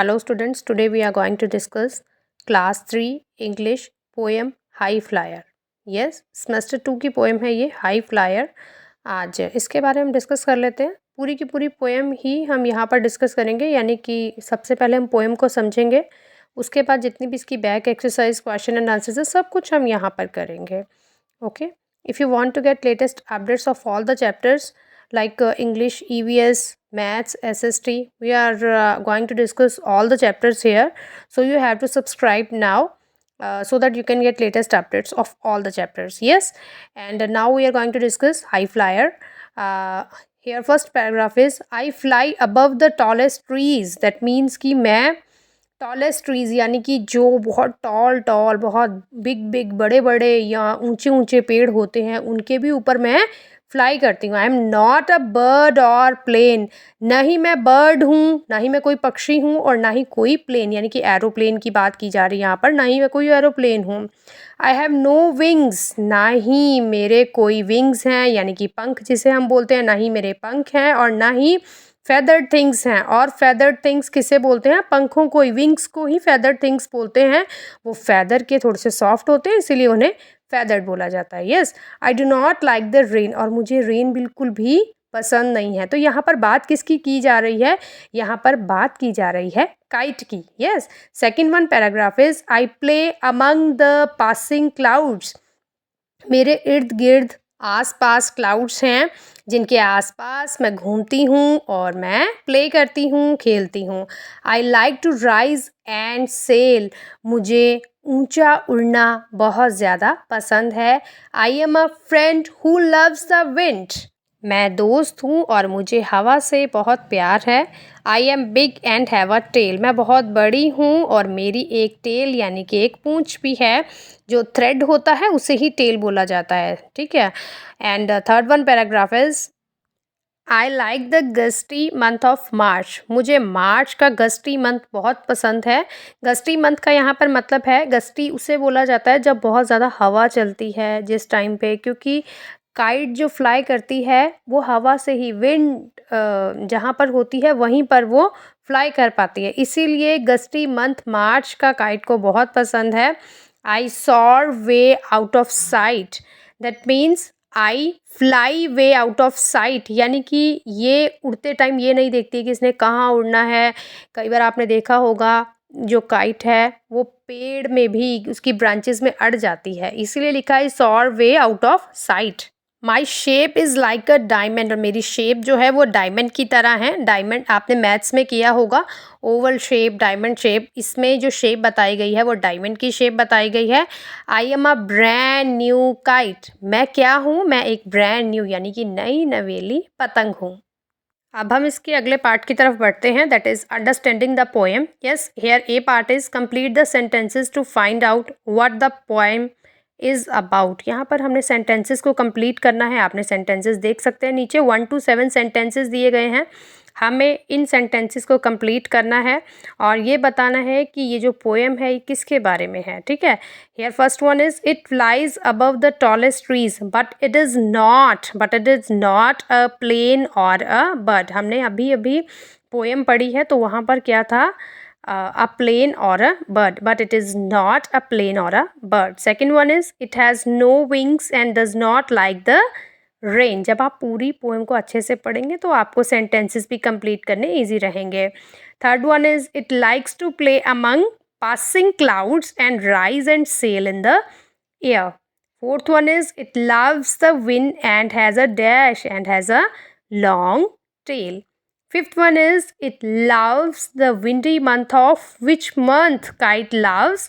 Hello students, today we are going to discuss class 3 English poem High Flyer. Yes, semester 2 की poem है ये high flyer. आज इसके बारे में हम डिस्कस कर लेते हैं. पूरी की पूरी पोएम ही हम यहाँ पर डिस्कस करेंगे, यानी कि सबसे पहले हम पोएम को समझेंगे, उसके बाद जितनी भी इसकी back exercise question and answers है सब कुछ हम यहाँ पर करेंगे. Okay, if you want to get latest updates of all the chapters like English, EVS, Maths, SST. We are going to discuss all the chapters here. So you have to subscribe now so that you can get latest updates of all the chapters. Yes. And now we are going to discuss High Flyer. Here first paragraph is I fly above the tallest trees. That means कि मैं tallest trees यानी कि जो बहुत toll बहुत big बड़े बड़े या ऊंचे ऊंचे पेड़ होते हैं उनके भी ऊपर मैं फ्लाई करती हूँ. I am not a bird और प्लेन. ना ही मैं बर्ड हूँ, ना ही मैं कोई पक्षी हूँ, और ना ही कोई प्लेन यानी कि एरोप्लेन की बात की जा रही है यहाँ पर. ना ही मैं कोई एरोप्लेन हूँ. I have no wings. ना ही मेरे कोई विंग्स हैं यानी कि पंख जिसे हम बोलते हैं. ना ही मेरे पंख हैं और ना ही फेदर्ड थिंग्स हैं. और फेदर्ड थिंग्स किसे बोलते हैं? पंखों को ही, विंग्स को ही फेदर्ड थिंग्स बोलते हैं. वो फेदर के थोड़े से सॉफ्ट होते हैं इसीलिए उन्हें फेदर्ड बोला जाता है. Yes, I do not like the rain. और मुझे रेन बिल्कुल भी पसंद नहीं है. तो यहाँ पर बात किसकी की जा रही है? यहाँ पर बात की जा रही है काइट की. Yes, second one paragraph is I play among the passing clouds. मेरे इर्द गिर्द आसपास क्लाउड्स हैं जिनके आसपास मैं घूमती हूँ और मैं प्ले करती हूँ, खेलती हूँ. I like to rise and sail. मुझे ऊंचा उड़ना बहुत ज़्यादा पसंद है. I am a friend who loves the wind. मैं दोस्त हूँ और मुझे हवा से बहुत प्यार है. I am big and have a tail. मैं बहुत बड़ी हूँ और मेरी एक टेल यानी कि एक पूंछ भी है. जो थ्रेड होता है उसे ही टेल बोला जाता है. ठीक है. And third one paragraph is I like the gusty month of March. मुझे मार्च का गस्टी मंथ बहुत पसंद है. गस्टी मंथ का यहाँ पर मतलब है, गस्टी उसे बोला जाता है जब बहुत ज़्यादा हवा चलती है जिस टाइम पे, क्योंकि काइट जो फ्लाई करती है वो हवा से ही, विंड जहाँ पर होती है वहीं पर वो फ्लाई कर पाती है. इसीलिए गस्टी मंथ मार्च का काइट को बहुत पसंद है. I soar way out of sight. That means I fly way out of sight, यानी कि ये उड़ते टाइम ये नहीं देखती कि इसने कहाँ उड़ना है. कई बार आपने देखा होगा जो काइट है वो पेड़ में भी उसकी ब्रांचेस में अड़ जाती है, इसीलिए लिखा है soar way out of sight. My shape is like a diamond. और मेरी शेप जो है वो डायमंड की तरह है. डायमंड आपने मैथ्स में किया होगा, ओवल शेप, डायमंड शेप. इसमें जो शेप बताई गई है वो डायमंड की शेप बताई गई है. I am a brand new kite. मैं क्या हूँ? मैं एक ब्रांड न्यू यानी कि नई नवेली पतंग हूँ. अब हम इसके अगले पार्ट की तरफ बढ़ते हैं, that is understanding the poem. Yes, here a part is complete the sentences to find out what the poem is about. यहाँ पर हमने सेंटेंसेस को कंप्लीट करना है. आपने सेंटेंसेस देख सकते हैं नीचे 1 to 7 सेंटेंसेस दिए गए हैं. हमें इन सेंटेंसेस को कंप्लीट करना है और ये बताना है कि ये जो पोएम है ये किसके बारे में है. ठीक है. Here first one is it flies above the tallest trees but it is not a plane और अ बर्ड. हमने अभी अभी पोएम पढ़ी है तो वहाँ पर क्या था? A plane or a bird, but it is not a plane or a bird. Second one is it has no wings and does not like the rain. जब आप पूरी पोएम को अच्छे से पढ़ेंगे तो आपको सेंटेंसेस भी कंप्लीट करने इजी रहेंगे. Third one is it likes to play among passing clouds and rise and sail in the air. Fourth one is it loves the wind and has a dash and has a long tail. Fifth one is it loves the windy month of which month? Kite loves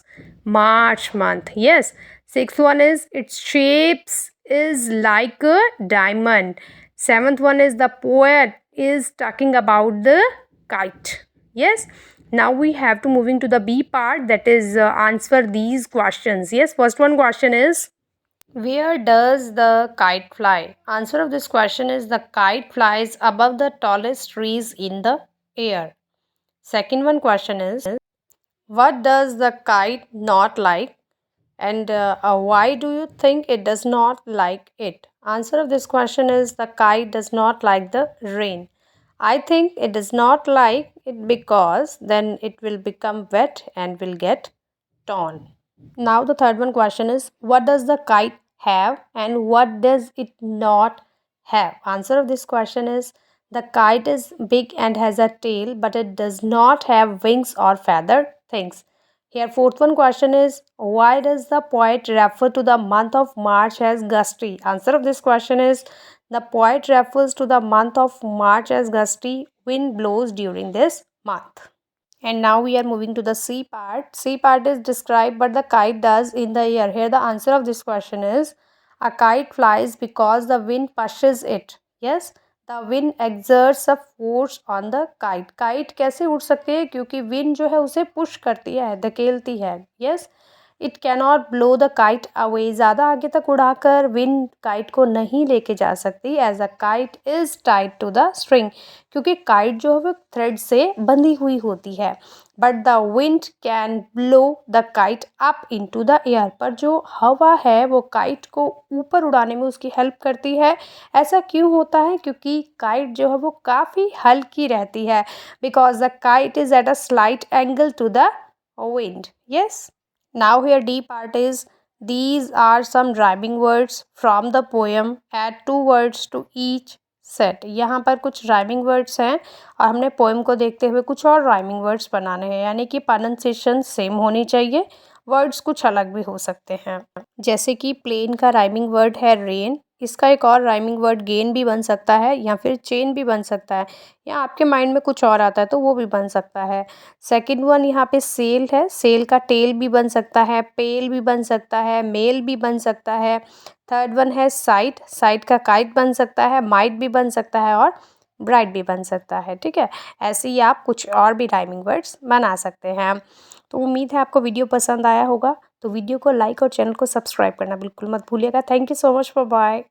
March month. Yes. Sixth one is its shapes is like a diamond. Seventh one is the poet is talking about the kite. Yes. Now we have to moving to the B part, that is answer these questions. Yes. First one question is where does the kite fly? Answer of this question is the kite flies above the tallest trees in the air. Second one question is what does the kite not like? And why do you think it does not like it? Answer of this question is the kite does not like the rain. I think it does not like it because then it will become wet and will get torn. Now the third one question is, what does the kite have and what does it not have? Answer of this question is, the kite is big and has a tail, but it does not have wings or feather things. Here fourth one question is, why does the poet refer to the month of March as gusty? Answer of this question is, the poet refers to the month of March as gusty wind blows during this month. And now we are moving to the C part. C part is describe what the kite does in the air. Here the answer of this question is, a kite flies because the wind pushes it. Yes, the wind exerts a force on the kite. Kite कैसे उड़ सकती है? क्योंकि wind जो है उसे push करती है, धकेलती है. Yes, it cannot blow the kite away. ज़्यादा आगे तक उड़ाकर विंड काइट को नहीं लेके जा सकती, as a kite is tied to the string. क्योंकि काइट जो है वो थ्रेड से बंधी हुई होती है. But the wind can blow the kite up into the air. पर जो हवा है वो काइट को ऊपर उड़ाने में उसकी हेल्प करती है. ऐसा क्यों होता है? क्योंकि काइट जो है वो काफ़ी हल्की रहती है. Because the kite is at a slight angle to the wind. Yes. Now here D part is, these are some rhyming words from the poem. Add 2 words to each set. यहाँ पर कुछ rhyming words हैं और हमने poem को देखते हुए कुछ और rhyming words बनाने हैं, यानी कि pronunciation सेम होनी चाहिए, वर्ड्स कुछ अलग भी हो सकते हैं. जैसे कि प्लेन का राइमिंग वर्ड है रेन, इसका एक और राइमिंग वर्ड गेन भी बन सकता है या फिर चेन भी बन सकता है, या आपके माइंड में कुछ और आता है तो वो भी बन सकता है. सेकंड वन यहाँ पे सेल है, सेल का टेल भी बन सकता है, पेल भी बन सकता है, मेल भी बन सकता है. थर्ड वन है साइट, साइट का काइट बन सकता है, माइट भी बन सकता है और ब्राइट भी बन सकता है. ठीक है, ऐसे ही आप कुछ और भी राइमिंग वर्ड्स बना सकते हैं. तो उम्मीद है आपको वीडियो पसंद आया होगा. तो वीडियो को लाइक और चैनल को सब्सक्राइब करना बिल्कुल मत भूलिएगा. Thank you so much, for bye.